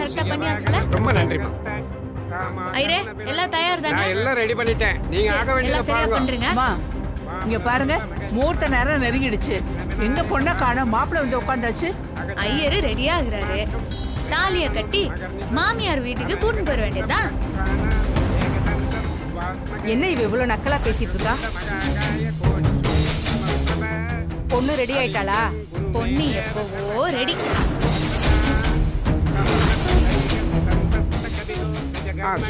கரெக்டா பண்ணியாச்சுல? ரொம்ப நன்றிமா. ஐரே எல்லாம் தயார் தானே? நான் எல்லாம் ரெடி பண்ணிட்டேன். நீங்க ஆக வேண்டியத எல்லாம் சரியா பாருங்க. பண்றீங்க. அம்மா இங்க பாருங்க, முகூர்த்த நேரம் நெருங்கிடுச்சு. எங்க பொண்ணை காணோம், மாப்பிள்ளை வந்து உட்காந்தாச்சு. ஐயரு ரெடியா ஆகுறாரு. தாலிய கட்டி மாமியார் வீட்டுக்கு கூட்டிட்டு போற வேண்டியதுதான். என்ன இவ இவ்வளவு நக்கலா பேசிட்டு இருக்கா? பொண்ணு ரெடி ஆயிட்டாளா? பொண்ணு எப்பவோ ரெடி.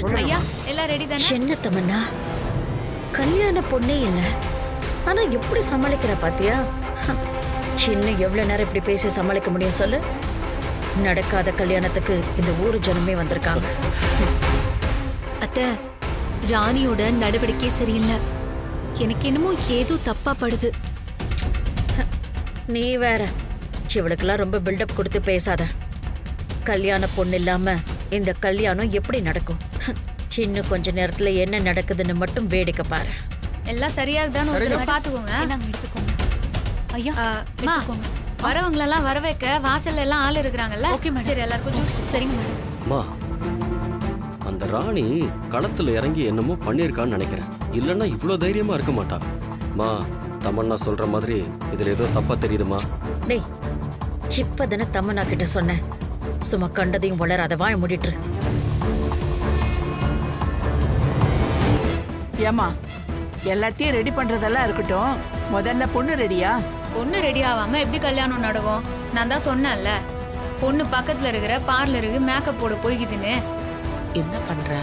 சொல்லுங்க. ஐயா எல்லாம் ரெடி தானே? என்ன தமன்னா, கல்யாண பொண்ணே இல்ல, ஆனா எப்படி சமாளிக்கிற பாத்தியா? இன்னும் எவ்வளவு நேரம் இப்படி பேசி சமாளிக்க முடியும் சொல்லு? நடக்காத கல்யாணத்துக்கு இந்த ஊரு ஜனமே வந்திருக்காங்க. அத்தை, ராணியோட நடவடிக்கை சரியில்லை. எனக்கு என்னமோ ஏதோ தப்பா படுது. நீ வேற இவளுக்கெல்லாம் ரொம்ப பில்டப் கொடுத்து பேசாத. கல்யாண பொண்ணு இல்லாம இந்த கல்யாணம் எப்படி நடக்கும்? இன்னும் கொஞ்ச நேரத்துல என்ன நடக்குதுன்னு மட்டும் வேடிக்கை பாரு. எல்லாம் சரியாகுதான்னு ஒரு தடவை பாத்துக்கோங்க. எடுத்துக்கோங்க ஐயா. அம்மா, வரவங்களெல்லாம் வர வைக்க வாசல்ல எல்லாம் ஆள் இருக்கிறாங்கல்ல? Okay madam. சரி எல்லாருக்கும் ஜூஸ். சரிங்க மேடம். அம்மா, அந்த ராணி களத்துல இறங்கி என்னமோ பண்ணிருக்கான்னு நினைக்கிறேன். இல்லன்னா இவ்வளவு தைரியமா இருக்க மாட்டா. மா, தமன்னா சொல்ற மாதிரி இதுல ஏதோ தப்பா தெரியுதுமா? டேய், இப்பதானே தம்மனா கிட்ட சொன்னேன், சும்மா கண்டதையும் வளராத, வாய மூடிட்டு. ஏமா, எல்லாத்தையும் ரெடி பண்றதெல்லாம் இருக்கட்டும், முதல்ல பொண்ணு ரெடியா? பொண்ணு ரெடி ஆகாம எப்படி கல்யாணம் நடக்கும்? நான் தான் சொன்னேன்ல, பொண்ணு பக்கத்துல இருக்கிற பார்லருக்கு மேக்கப் போட போய்க்குதுன்னு. என்ன பண்றா?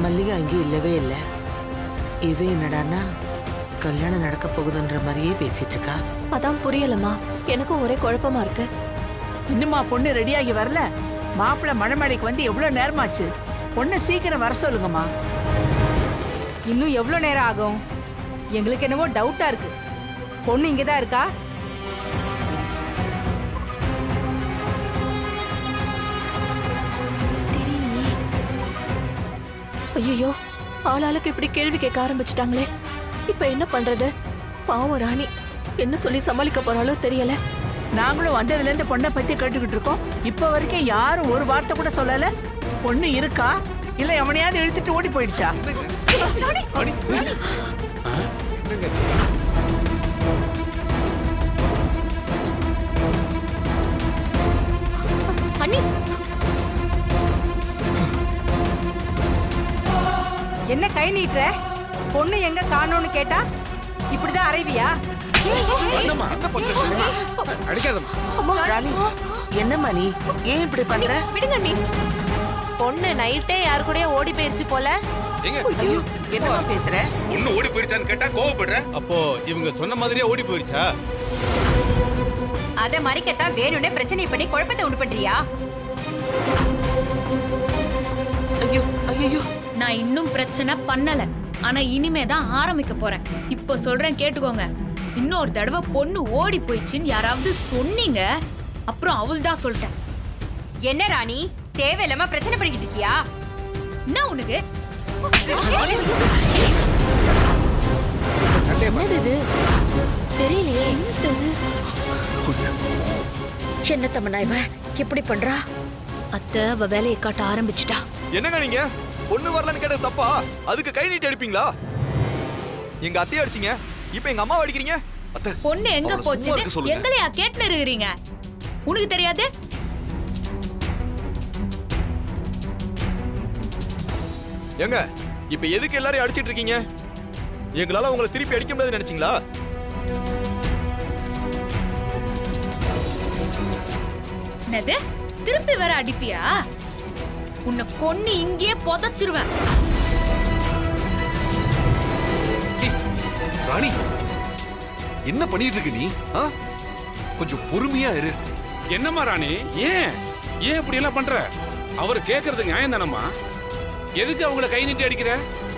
மல்லிகா இங்கே இல்லவே இல்லை. இவ என்னடான்னா கல்யாணம் நடக்க போகுதுன்ற மாதிரியே பேசிட்டு இருக்கா. அதான் புரியலம்மா, எனக்கும் ஒரே குழப்பமா இருக்கு. இன்னுமா பொண்ணு ரெடியாகி வரல? மாப்பிள்ளை மணமேடைக்கு வந்து எவ்வளவு நேரமாச்சு? பொண்ணு சீக்கிரம் வர சொல்லுங்கம்மா. இன்னும் எவ்வளவு நேரம் ஆகும்? எங்களுக்கு என்னவோ டவுட்டா இருக்கு. பொண்ணு இங்கதான் இருக்கா? ஐயோ, ஆளாளுக்கு இப்படி கேள்வி கேட்க ஆரம்பிச்சிட்டாங்களே. இப்ப என்ன பண்றது? பாவம் ராணி என்ன சொல்லி சமாளிக்க போறாளோ தெரியல. நாங்களும் வந்ததுல இருந்து பொண்ணை பத்தி கேட்டுக்கிட்டு இருக்கோம். இப்ப வரைக்கும் யாரும் ஒரு வார்த்தை கூட சொல்லல. பொண்ணு இருக்கா இல்ல எவனையாவது இழுத்துட்டு ஓடி போயிடுச்சா? அண்ணி, என்ன கை நீட்டுற? பொண்ணு எங்க காணோன்னு கேட்டா இப்படிதான் அறைவியா? அடிக்காதம்மா. ராணி, என்னம்மா நீ ஏன் இப்படி பண்ற? விடுங்க அண்ணி. பொண்ணு நைட்டே யாரு கூடயே ஓடி போயிருச்சு போல. ஐயோ, என்னம்மா பேசுற? ஒண்ணு ஓடி போயிருச்சான்னு கேட்டா கோவப்படுற. அப்போ இவங்க சொன்ன மாதிரியே ஓடி போயிருச்சா? அத மறைக்கத்தான் வேணும்னே பிரச்சனை பண்ணி குழப்பத்தை உண்டு பண்றியா? ஐயோ ஐயோ, நான் இன்னும் பிரச்சனை பண்ணல, ஆனா இனிமே தான் ஆரம்பிக்க போறேன். இப்போ சொல்றேன் கேட்டுக்கோங்க. இன்னொரு தடவை பொண்ணு ஓடி போயிடுச்சுன்னு யாராவது சொன்னீங்க, அப்புறம் அவள் தான் சொல்லிட்டேன். என்ன ராணி, தேவையில்லாம பிரச்சனை பண்ணிக்கிட்டு இருக்கியா? என்ன உனக்கு? என்னது இது? தெரியலையே. என்ன தமன்னா இவ இப்படி பண்றா? அத்தை, அவ வேலையை காட்ட ஆரம்பிச்சுட்டா. என்னங்க நீங்க பொண்ணு வரலன்னு கேட்டது தப்பா? அதுக்கு கை நீட்டி அடிப்பீங்களா? எங்க அத்தையை அடிச்சீங்க, இப்ப எங்க அம்மாவை அடிக்கிறீங்க. அத்தை, பொண்ணு எங்க அவளை சும்மா இருக்க போச்சுன்னு சொல்லுங்க. எங்களையா கேட்டுன்னு இருக்கிறீங்க? உனக்கு தெரியாது? ஏங்க, இப்ப எதுக்கு எல்லாரையும் அடிச்சிட்டு இருக்கீங்க? எங்களால உங்களை திருப்பி அடிக்க முடியாதுன்னு நினைச்சீங்களா? என்னது? திருப்பி வர அடிப்பியா? உன்னை கொன்னு இங்கேயே புதைச்சிருவேன். ராணி, என்ன பண்ணிட்டு இருக்க நீ? கொஞ்சம் பொறுமையா இரு. என்னம்மா ராணி, ஏன் இப்படி எல்லாம் பண்ற? அவர் கேக்குறது நியாயம் தானம்மா? எதுக்கு அவங்கள கை நீட்டி அடிக்கிற?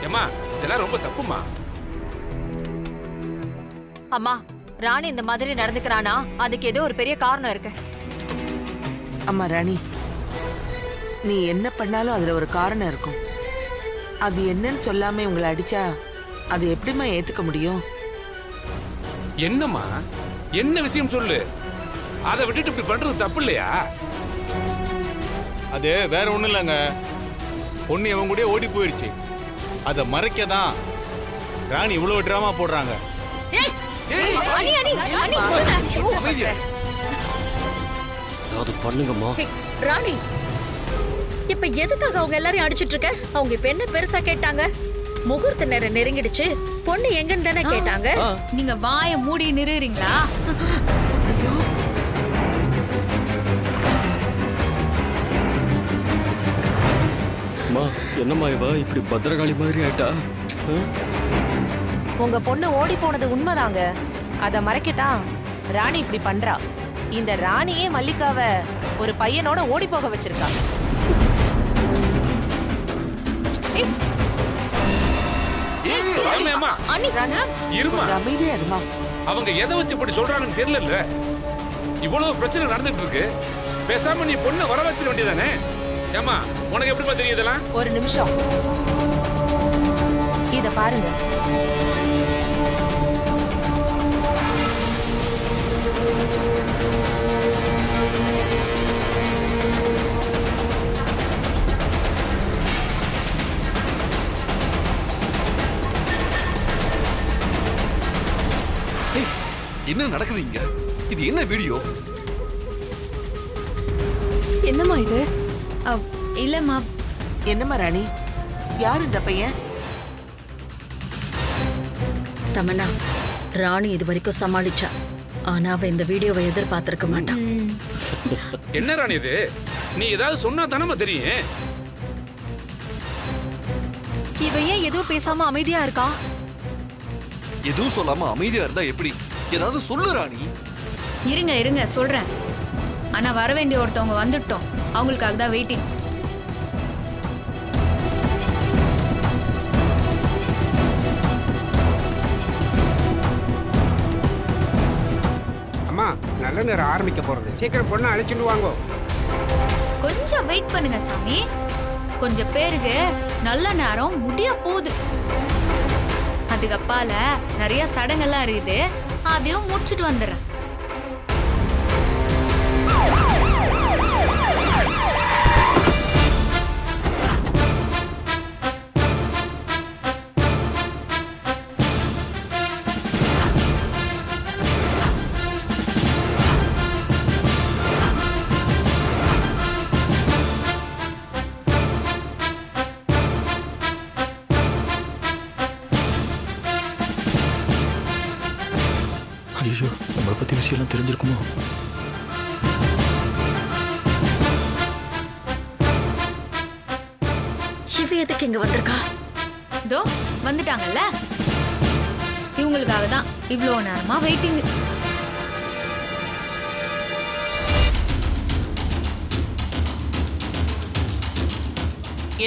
ஏமா, இதெல்லாம் ரொம்ப தப்புமா. அம்மா, ராணி இந்த மாதிரி நடந்துக்கிறானா அதுக்கு ஏதோ ஒரு பெரிய காரணம் இருக்கு. அம்மா ராணி, நீ என்ன பண்ணாலும் அதுல ஒரு காரணம் இருக்கும். அது என்னன்னு சொல்லாம உங்களை அடிச்சா அது எப்படிம்மா ஏத்துக்க முடியும்? என்னம்மா, என்ன விஷயம் சொல்லு. அதை விட்டுட்டு இப்படி பண்றது தப்பு இல்லையா? அது வேற ஒண்ணும் இல்லைங்க, பொண்ணு இவன் கூட ஓடி போயிடுச்சு. அதை மறைக்க தான் ராணி இவ்வளவு டிராமா போடுறாங்க. ஏதாவது பண்ணுங்கம்மா. ராணி, இப்ப எதுக்காக அவங்க எல்லாரையும் அடிச்சிட்டு இருக்க? அவங்க இப்ப என்ன பெருசா கேட்டாங்க? முகூர்த்த நேரம் நெருங்கிடுச்சு, பொண்ணு எங்கன்னு தானே கேட்டாங்க. நீங்க வாயை மூடி நிறுறீங்களா? அம்மா, என்னம்மா இவ இப்படி பத்திரகாளி மாதிரி ஆயிட்டா? உங்க பொண்ணு ஓடி போனது உண்மைதாங்க. அத மறைக்கத்தான் ராணி இப்படி பண்றா. இந்த ராணியே மல்லிகாவை ஒரு பையனோட ஓடி போக வச்சிருக்கா. இருமா, அமைதியா இருமா. அவங்க எதை வச்சு இப்படி சொல்றாங்கன்னு தெரியல. இவ்வளவு பிரச்சனை நடந்துட்டு இருக்கு, பேசாம நீ பொண்ணை வர வச்சிட வேண்டியதானே? ஏமா, உனக்கு எப்படிமா தெரியுதெல்லாம்? ஒரு நிமிஷம் இத பாருங்க. என்ன நடக்குது இங்க? இது என்ன வீடியோ? என்னம்மா இது? இல்லம்மா. என்னம்மா ராணி, யார் இந்த பையன்? தமன்னா, ராணி இது வரைக்கும் சமாளிச்சா. ஆனா அவ இந்த வீடியோவை எதிர்பார்த்திருக்க மாட்டான். என்ன ராணி இது? நீ ஏதாவது சொன்னா தானே தெரியும். இவ ஏன் எதுவும் பேசாம அமைதியா இருக்கா? எதுவும் சொல்லாம அமைதியா இருந்தா எப்படி? ஏதாவது சொல்லு ராணி. இருங்க இருங்க சொல்றேன். ஆனா வர வேண்டிய ஒருத்தவங்க வந்துட்டோம், அவங்களுக்காக தான் வெயிட்டிங். அம்மா, நல்ல நேரம் ஆரம்பிக்க போறது. சீக்கிரம் பொண்ணை அழைச்சிட்டு வாங்கோ. கொஞ்சம் வெயிட் பண்ணுங்க சாமி. கொஞ்சம் பேருக்கு நல்ல நேரம் முடிய போகுது. அதுக்கு அப்பால நிறைய சடங்கெல்லாம் இருக்குது, அதையும் முடிச்சிட்டு வந்துடுறேன். ஐயோ, நம்மளை பத்தி விஷயம்லாம் தெரிஞ்சிருக்குமோ? சிவ எதுக்கு இங்க வந்திருக்கா? இதோ வந்துட்டாங்கல்ல, இவங்களுக்காக தான் இவ்வளோ நேரமா வெயிட்டிங்.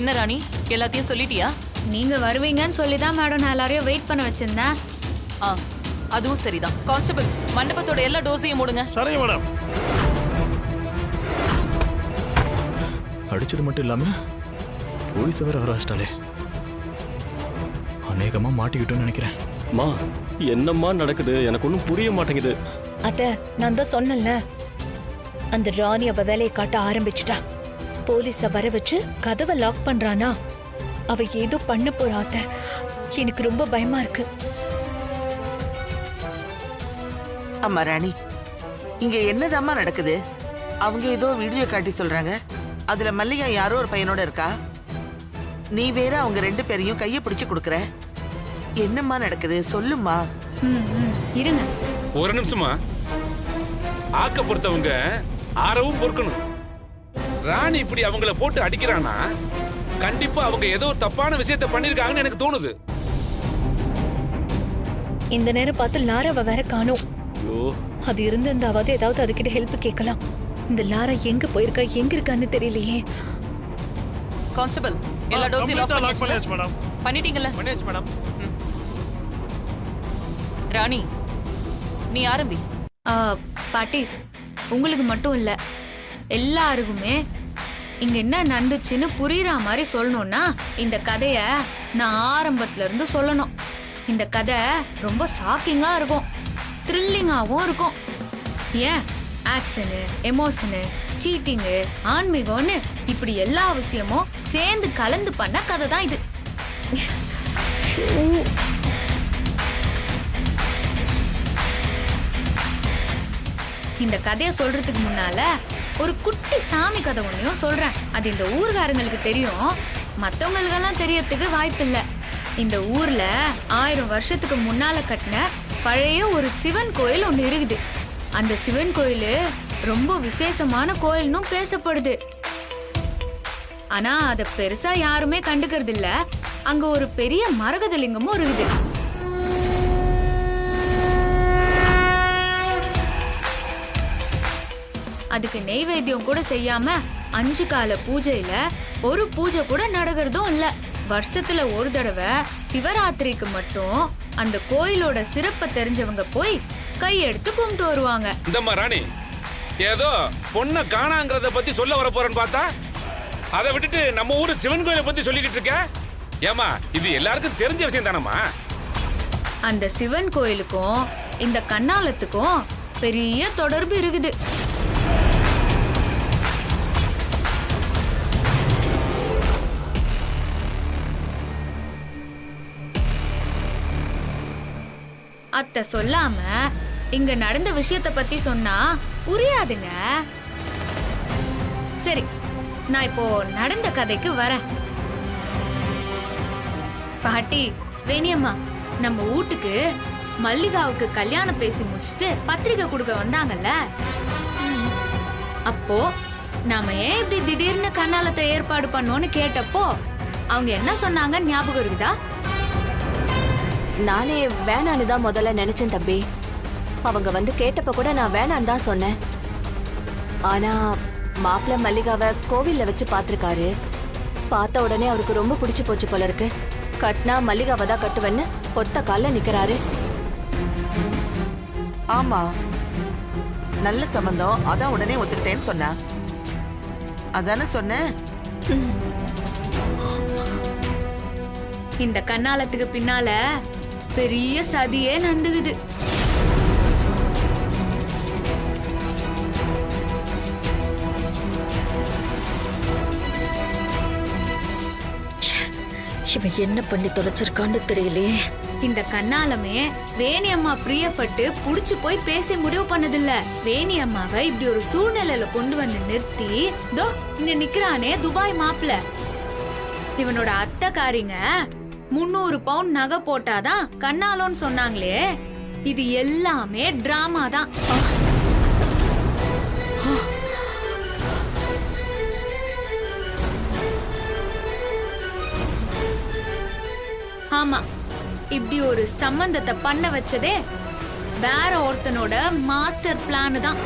என்ன ராணி, எல்லாத்தையும் சொல்லிட்டியா? நீங்க வருவீங்கன்னு சொல்லி தான் மேடம் நான் எல்லாரையும் வெயிட் பண்ண வச்சிருந்தேன். அதுவும் சரிதான். கான்ஸ்டபிள்ஸ், மண்டபத்தோட எல்லா டோஸையும் மூடுங்க. சரிங்க மேடம். அடிச்சது மட்டும் இல்லாம போலீஸ் வேற வர வச்சிட்டாலே. அநேகமா மாட்டிக்கிட்டோன்னு நினைக்கிறேன். அம்மா, என்னம்மா நடக்குது? எனக்கு ஒன்றும் புரிய மாட்டேங்குது. அத நான் தான் சொன்னேன்ல, அந்த ராணி அவ வேலையை காட்ட ஆரம்பிச்சிட்டா. போலீஸ வர வச்சு கதவை லாக் பண்றானா? அவ ஏதோ பண்ண போறா. அத்த, எனக்கு ரொம்ப பயமா இருக்கு. அம்மா ராணி, இங்க என்னதாம்மா நடக்குது? அவங்க ஏதோ வீடியோ காட்டி சொல்றாங்க. அதுல மல்லிகா யாரோ ஒரு பையனோட இருக்கா. நீ வேற அவங்க ரெண்டு பேரையும் கையை பிடிச்சு கொடுக்கற. என்னம்மா நடக்குது? சொல்லுமா. இருங்க ஒரு நிமிஷமா. ஆக்க பொறுத்தவங்க ஆரவும் பொறுக்கணும். ராணி இப்படி அவங்கள போட்டு அடிக்கிறானா, கண்டிப்பா அவங்க ஏதோ தப்பான விஷயத்தை பண்ணிருக்காங்கன்னு எனக்கு தோணுது. இந்த நேரம் பார்த்து லாராவை வேற காணோம். அது இருந்திருந்தாவது ஏதாவது அதுகிட்ட ஹெல்ப் கேட்கலாம். இந்த லாரா எங்க போயிருக்கா, எங்க இருக்கான்னு தெரியலையே. கான்ஸ்டபிள், எல்லா டோஸையும் லாக் பண்ணியாச்சு மேடம். பண்ணிட்டீங்கல்ல? பண்ணியாச்சு மேடம். ராணி, நீ ஆரம்பி. பாட்டி, உங்களுக்கு மட்டும் இல்ல, எல்லாருக்குமே இங்க என்ன நடந்துச்சுன்னு புரியுற மாதிரி சொல்லணும்னா இந்த கதைய நான் ஆரம்பத்துல இருந்து சொல்லணும். இந்த கதை ரொம்ப ஷாக்கிங்கா இருக்கும், த்ரில்லிங்காகவும் இருக்கும். ஏன் ஆக்ஷனு, எமோஷனு சீட்டிங்கு ஆன்மீகம்னு இப்படி எல்லா விஷயமும் சேர்ந்து கலந்து பண்ண கதை தான் இது. இந்த கதையை சொல்றதுக்கு முன்னால ஒரு குட்டி சாமி கதை ஒன்னையும் சொல்றேன். அது இந்த ஊர்காரங்களுக்கு தெரியும், மத்தவங்களுக்கெல்லாம் தெரியறதுக்கு வாய்ப்பில்லை. இந்த ஊர்ல 1000 வருஷத்துக்கு முன்னால கட்டின பழைய ஒரு சிவன் கோயில் ஒண்ணு இருக்குது. அந்த சிவன் கோயில் ரொம்ப விசேஷமான கோயில்னு பேசப்படுது. ஆனா அத பெருசா யாருமே கண்டுக்கிறது இல்ல. அங்க ஒரு பெரிய மரகதலிங்கமும் இருக்குது. அதுக்கு நெய்வேத்தியம் கூட செய்யாம 5 கால பூஜையில ஒரு பூஜை கூட நடக்கிறதும் இல்ல. வருஷத்துல ஒரு தடவை சிவராத்திரிக்கு மட்டும் அந்த கோயிலோட சிறப்பை தெரிஞ்சவங்க போய் கையெடுத்து கும்பிட்டு வருவாங்க. இந்த ராணி ஏதோ பொண்ணை காணாங்கிறத பத்தி சொல்ல வர போறேன்னு பார்த்தா அதை விட்டுட்டு நம்ம ஊரு சிவன் கோயிலை பத்தி சொல்லிக்கிட்டு இருக்க. ஏமா இது எல்லாருக்கும் தெரிஞ்ச விஷயம் தானம்மா. அந்த சிவன் கோயிலுக்கும் இந்த கண்ணாலத்துக்கும் பெரிய தொடர்பு இருக்குது. அத்தை சொல்லாம இங்க நடந்த விஷயத்தை பத்தி சொன்னா புரியாதுங்க. சரி, நான் இப்போ நடந்த கதைக்கு வரேன். பாட்டி, வேணியம்மா, நம்ம வீட்டுக்கு மல்லிகாவுக்கு கல்யாணம் பேசி முடிச்சுட்டு பத்திரிக்கை கொடுக்க வந்தாங்கல்ல, அப்போ நாம ஏன் இப்படி திடீர்னு கண்ணாலத்தை ஏற்பாடு பண்ணோன்னு கேட்டப்போ அவங்க என்ன சொன்னாங்க ஞாபகம் இருக்குதா? நானே வேணான்னு தான் முதல்ல நினைச்சேன் தம்பி. அவங்க வந்து கேட்டப்ப கூட நான் வேணான்னு தான் சொன்னேன். ஆனா மாப்பிள்ள மல்லிகாவை கோவில்ல வச்சு பார்த்திருக்காரு. பார்த்த உடனே அவருக்கு ரொம்ப பிடிச்சு போச்சு போல இருக்கு. கட்டினா மல்லிகாவை தான் கட்டுவேன்னு ஒத்த கால்ல நிக்கிறாரு. ஆமா, நல்ல சம்பந்தம், அதான் உடனே ஒத்துக்கிட்டேன்னு சொன்னா. அதானே சொன்னேன். இந்த கண்ணாலத்துக்கு பின்னால பெரிய சதியே நந்துகுது. இவன் என்ன பண்ணி தொலைச்சிருக்கான்னு தெரியலையே. இந்த கண்ணாலமே வேணி அம்மா பிரியப்பட்டு புடிச்சு போய் பேச முடிவு பண்ணதில்ல. வேணி அம்மாவை இப்படி ஒரு சூழ்நிலையில கொண்டு வந்து நிறுத்தி தோ இங்க நிக்கிறானே துபாய் மாப்பிள்ள, இவனோட அத்தைக்காரிங்க 300 பவுண்ட் நகை போட்டாதான் கண்ணாலோன்னு சொன்னாங்களே. இது எல்லாமே டிராமா தான். ஆமா, இப்படி ஒரு சம்பந்தத்தை பண்ண வச்சதே வேற ஒருத்தனோட மாஸ்டர் பிளான் தான்.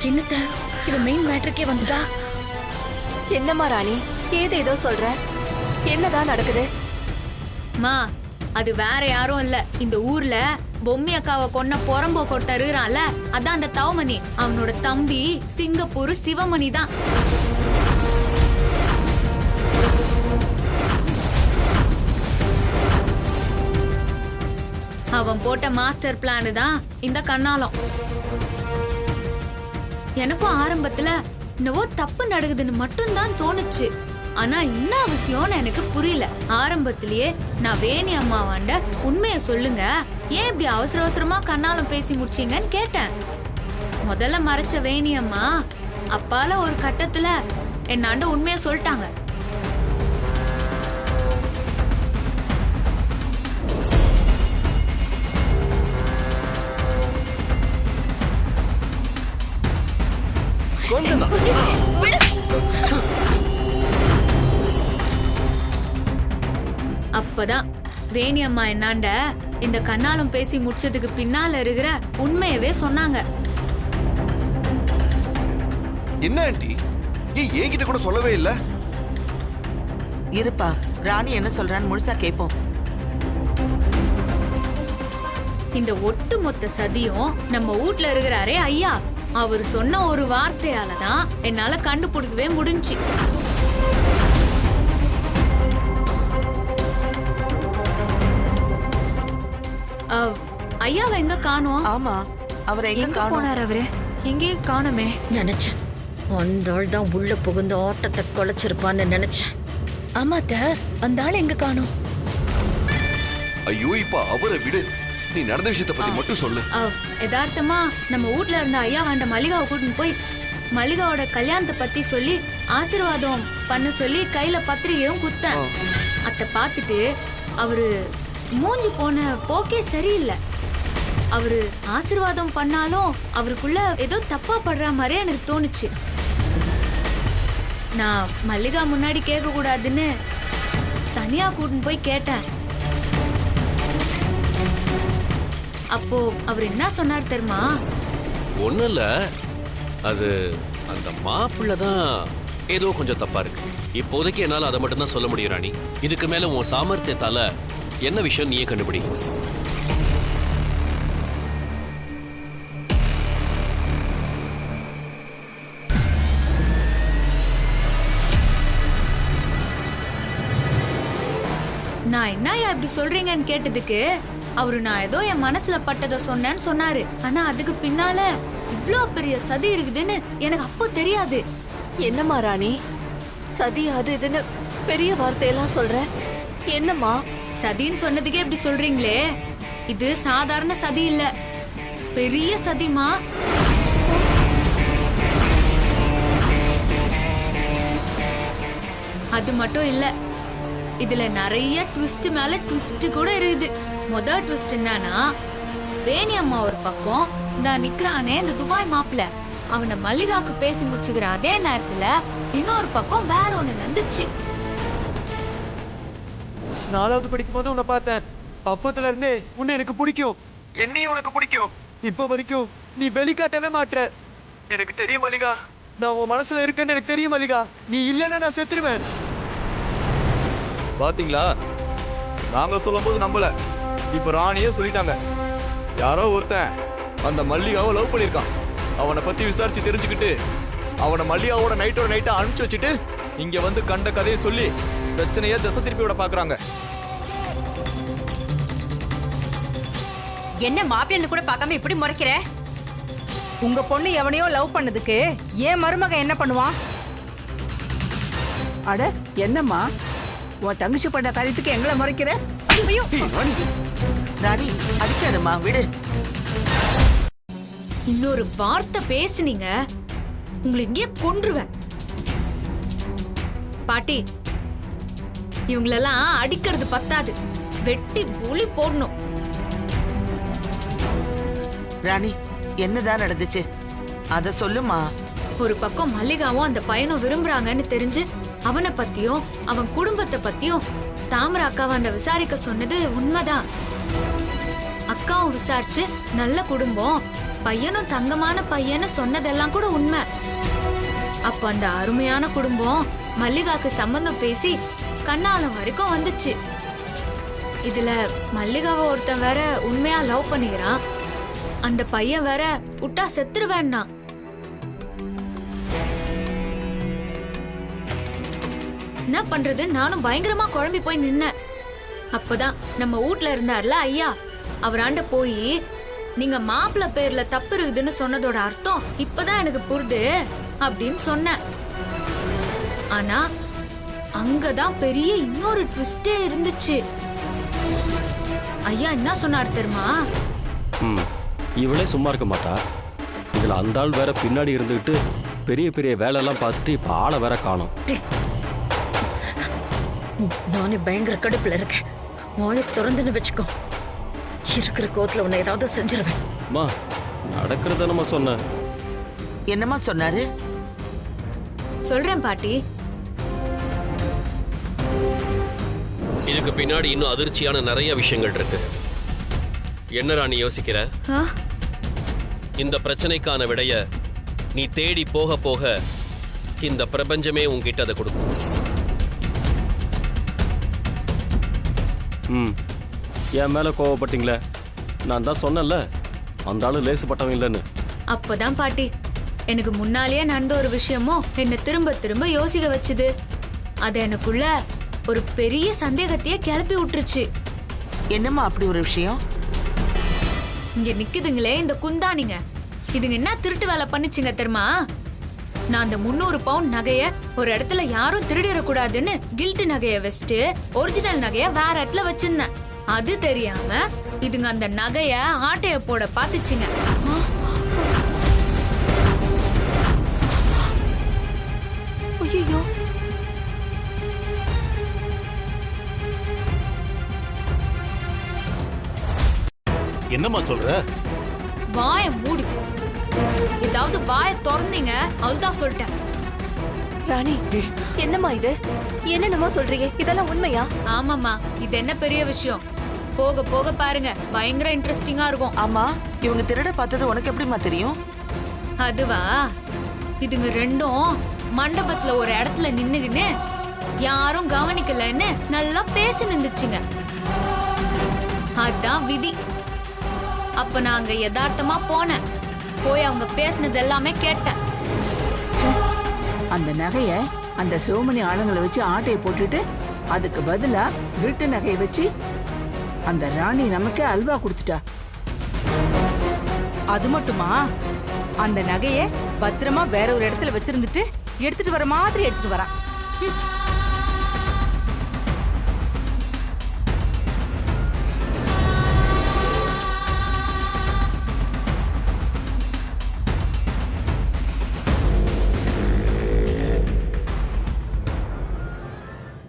என்னத்த இவன் மெயின் மேட்டருக்கே வந்துட்டா? என்னம்மா ராணி, ஏதேதோ சொல்ற, என்னதான் நடக்குது? மா, அது வேற யாரும் இல்ல, இந்த ஊர்ல பொம்மி அக்காவை கொன்ன பொறம்போ கொட்டருறான்ல, அதான் அந்த தவமணி, அவனோட தம்பி சிங்கப்பூர் சிவமணி தான். அவன் போட்ட மாஸ்டர் பிளான் தான் இந்த கண்ணாலம். எனக்கும் ஆரம்பத்துல என்னவோ தப்பு நடக்குதுன்னு மட்டும்தான் தோணுச்சு. ஆனா என்ன அவசியம்னு எனக்கு புரியல. ஆரம்பத்திலேயே நான் வேணி அம்மாவாண்ட உண்மைய சொல்லுங்க, ஏன் இப்படி அவசர அவசரமா கண்ணாலம் பேசி முடிச்சீங்கன்னு கேட்டேன். முதல்ல மறைச்ச வேணி அம்மா அப்பால ஒரு கட்டத்துல என்னாண்ட உண்மைய சொல்லிட்டாங்க. அப்பதான் வேணி அம்மா என்னாண்ட இந்த கண்ணாலம் பேசி முடிச்சதுக்கு பின்னால இருக்கிற உண்மையவே சொன்னாங்க. என்ன ஆண்டி, ஏன் என்கிட்ட கூட சொல்லவே இல்ல? இருப்பா, ராணி என்ன சொல்றான்னு முழுசா கேட்போம். இந்த ஒட்டு மொத்த சதியும் நம்ம வீட்ல இருக்கிறாரே ஐயா, அவர் சொன்ன ஒரு வார்த்தையாலதான் என்னால கண்டுபிடிக்கவே முடிஞ்சு. ஐயாவை எங்க காணோம்? ஆமா, அவரை எங்க எங்க காணோம்? போனார் அவரு? எங்கேயும் காணுமே. நினைச்சேன் அந்த ஆள் தான் உள்ள புகுந்த ஆட்டத்தை குலைச்சிருப்பான்னு நினைச்சேன். ஆமாத்த, அந்த ஆள் எங்க காணோம்? ஐயோ இப்ப அவரை விடு, நீ நடந்த விஷயத்தை பத்தி மட்டும் சொல்லு. யதார்த்தமா நம்ம வீட்ல இருந்த ஐயா வாண்ட மல்லிகாவை கூட்டின்னு போய் மல்லிகாவோட கல்யாணத்தை பத்தி சொல்லி ஆசீர்வாதம் பண்ண சொல்லி கையில பத்திரிகையும் குத்தேன். அத பார்த்துட்டு அவரு மூஞ்சி போன போக்கே சரியில்லை. அவரு ஆசீர்வாதம் பண்ணாலும் அவருக்குள்ள ஏதோ தப்பா படுற மாதிரியே எனக்கு தோணுச்சு. நான் மல்லிகா முன்னாடி கேட்க கூடாதுன்னு தனியா கூட்டின்னு போய் கேட்டேன். அப்போ அவர் என்ன சொன்னார் தெரியுமா? ஒன்றும் இல்லை, அது அந்த மாப்பிள்ளை தான் ஏதோ கொஞ்சம் தப்பா இருக்கு. இப்போதைக்கு என்னால் அதை மட்டும்தான் சொல்ல முடியும் ராணி. இதுக்கு மேல உன் சாமர்த்தியத்தால என்ன விஷயம் நீயே கண்டுபிடி. நான் என்னயா இப்படி சொல்றீங்கன்னு கேட்டதுக்கு அவரு நான் ஏதோ என் மனசுல பட்டதை சொன்னேன்னு சொன்னாரு. ஆனா அதுக்கு பின்னால இவ்ளோ பெரிய சதி இருக்குதுன்னு எனக்கு அப்போ தெரியாது. என்னம்மா ராணி, சதி அது இதுன்னு பெரிய வார்த்தையெல்லாம் சொல்ற? என்னம்மா சதின்னு சொன்னதுக்கே இப்படி சொல்றீங்களே, இது சாதாரண சதி இல்ல, பெரிய சதிமா. அது மட்டும் இல்ல, இதுல நிறைய ட்விஸ்ட் மேல ட்விஸ்ட் கூட இருக்குது. முதல் ட்விஸ்ட் என்னன்னா, வேணி அம்மா ஒரு பக்கம், இந்த நிக்கிறானே இந்த துபாய் மாப்பிள்ள, அவனை மல்லிகாக்கு பேசி முடிச்சுக்கிற அதே நேரத்துல இன்னொரு பக்கம் வேற ஒண்ணு நடந்துச்சு. 4வது படிக்கும் போது உன்னை பார்த்தேன். அப்பத்துல இருந்தே உன்னை எனக்கு பிடிக்கும், என்னையும் உனக்கு பிடிக்கும். இப்ப வரைக்கும் நீ வெளிக்காட்டவே மாட்ற. எனக்கு தெரியும் மல்லிகா, நான் உன் மனசுல இருக்கேன்னு எனக்கு தெரியும் மல்லிகா. நீ இல்லைன்னா நான் செத்துருவேன். பாத்தீங்களா, நாங்க சொல்லும் போது நம்பல, இப்ப ராணியே சொல்லிட்டாங்க. யாரோ ஒருத்தன் அந்த மல்லிகாவை லவ் பண்ணிருக்கான். அவனை பத்தி விசாரிச்சு தெரிஞ்சுக்கிட்டு அவனை மல்லிகாவோட நைட்டோட நைட்டா அனுப்பிச்சு வச்சுட்டு இங்க வந்து கண்ட கதையை சொல்லி பிரச்சனைய திசை திருப்பி விட பாக்குறாங்க. என்ன மாப்பிள்ளைன்னு கூட பார்க்காம இப்படி முறைக்கிற? உங்க பொண்ணு எவனையோ லவ் பண்ணதுக்கு ஏன் மருமக என்ன பண்ணுவான்? அட என்னம்மா, உன் தங்கச்சி பண்ண காரியத்துக்கு எங்களை முறைக்கிற? ஐயோ ராணி அடிக்காதம்மா, விடு. இன்னொரு வார்த்தை பேசுனீங்க உங்களை இங்கே கொன்றுவேன். பாட்டி, இவங்களெல்லாம் அடிக்கிறது பத்தாது, வெட்டி புலி போடணும். ராணி என்னதான் நடந்துச்சு அத சொல்லுமா. ஒரு பக்கம் மல்லிகாவும் அந்த பையனும் விரும்புறாங்கன்னு தெரிஞ்சு அவனை பத்தியும் அவன் குடும்பத்தை பத்தியும் தாமரை அக்காவாண்ட விசாரிக்க சொன்னது உண்மைதான். அக்காவும் விசாரிச்சு நல்ல குடும்பம், பையனும் தங்கமான பையன்னு சொன்னதெல்லாம் கூட உண்மை. அப்ப அந்த அருமையான குடும்பம் மல்லிகாக்கு சம்பந்தம் பேசி கண்ணாலம் வரைக்கும் வந்துச்சு. இதுல மல்லிகாவை ஒருத்தன் வேற உண்மையா லவ் பண்ணிக்கிறான். அந்த பையன் வேற விட்டா செத்துருவேன்னா. என்ன பண்றது, நானும் பயங்கரமா குழம்பி போய் நின்னேன். அப்பதான் நம்ம வீட்ல இருந்தார்ல ஐயா, அவராண்ட போய் நீங்க மாப்பிள்ள பேர்ல தப்பு இருக்குதுன்னு சொன்னதோட அர்த்தம் இப்பதான் எனக்கு புரியுது அப்படின்னு சொன்னேன். ஆனா அங்கதான் பெரிய இன்னொரு ட்விஸ்டே இருந்துச்சு. ஐயா என்ன சொன்னார் தெரியுமா? இவளே சும்மா இருக்க மாட்டா, இதுல அந்த ஆள் வேற பின்னாடி இருந்துகிட்டு பெரிய பெரிய வேலையெல்லாம் பார்த்துட்டு இப்ப ஆளை வேற காணோம். நானே பயங்கர கடுப்புல இருக்கேன். வாயை திறந்துன்னு வச்சுக்கோ, இருக்கிற கோத்துல உன்னை ஏதாவது செஞ்சிருவேன். அம்மா, நடக்கிறத நம்ம சொன்ன. என்னம்மா சொன்னாரு? சொல்றேன் பாட்டி. இதுக்கு பின்னாடி இன்னும் அதிர்ச்சியான நிறைய விஷயங்கள் இருக்கு. என்ன ராணி யோசிக்கிற? இந்த பிரச்சனைக்கான விடைய நீ தேடி போக போக இந்த பிரபஞ்சமே உன்கிட்ட அதை கொடுக்கும். என் மேல கோவப்பட்டீங்களே, நான் தான் சொன்னேன்ல அந்த ஆளு லேசுப்பட்டவன் இல்லைன்னு. அப்பதான் பாட்டி எனக்கு முன்னாலேயே நடந்த ஒரு விஷயமும் என்ன திரும்ப திரும்ப யோசிக்க வச்சுது. அது எனக்குள்ள ஒரு பெரிய சந்தேகத்தையே கிளப்பி விட்டுருச்சு. என்னம்மா அப்படி ஒரு விஷயம்? இங்க நிக்குதுங்களே இந்த குந்தானிங்க, இதுங்க என்ன திருட்டு வேலை பண்ணுச்சுங்க தெரியுமா? நான் அந்த 300 பவுண்ட் நகைய ஒரு இடத்துல யாரும் திருடிடக்கூடாதுன்னு கில்ட் நகைய வச்சுட்டு ஒரிஜினல் நகைய வேற இடத்துல வச்சிருந்தேன். அது தெரியாம இதுங்க அந்த நகைய ஆட்டைய போட பாத்துச்சுங்க. ஐயோ, என்னம்மா சொல்ற? வாய மூடு. ஏதாவது வாய திறந்தீங்க அவ்வளவுதான் சொல்லிட்டேன். ராணி, என்னம்மா இது? என்னென்னமோ சொல்றீங்க, இதெல்லாம் உண்மையா? ஆமாமா, இது என்ன பெரிய விஷயம்? போக போக பாருங்க, பயங்கர இன்ட்ரெஸ்டிங்கா இருக்கும். ஆமா, இவங்க திருட பார்த்தது உனக்கு எப்படிமா தெரியும்? அதுவா, இதுங்க ரெண்டும் மண்டபத்துல ஒரு இடத்துல நின்னுகின்னு யாரும் கவனிக்கலன்னு நல்லா பேசி நின்றுச்சுங்க. அதான் விதி. அப்ப நாங்க யதார்த்தமா போனேன், போய் அவங்க பேசினது எல்லாமே கேட்டேன். ச்சே, அந்த நகைய அந்த சிவமணி ஆளுங்களை வச்சு ஆட்டையை போட்டுட்டு அதுக்கு பதிலா வீட்டு நகையை வச்சு அந்த ராணி நமக்கே அல்வா கொடுத்துட்டா. அது மட்டுமா, அந்த நகைய பத்திரமா வேற ஒரு இடத்துல வச்சிருந்துட்டு எடுத்துட்டு வர மாதிரி எடுத்துட்டு வரான்.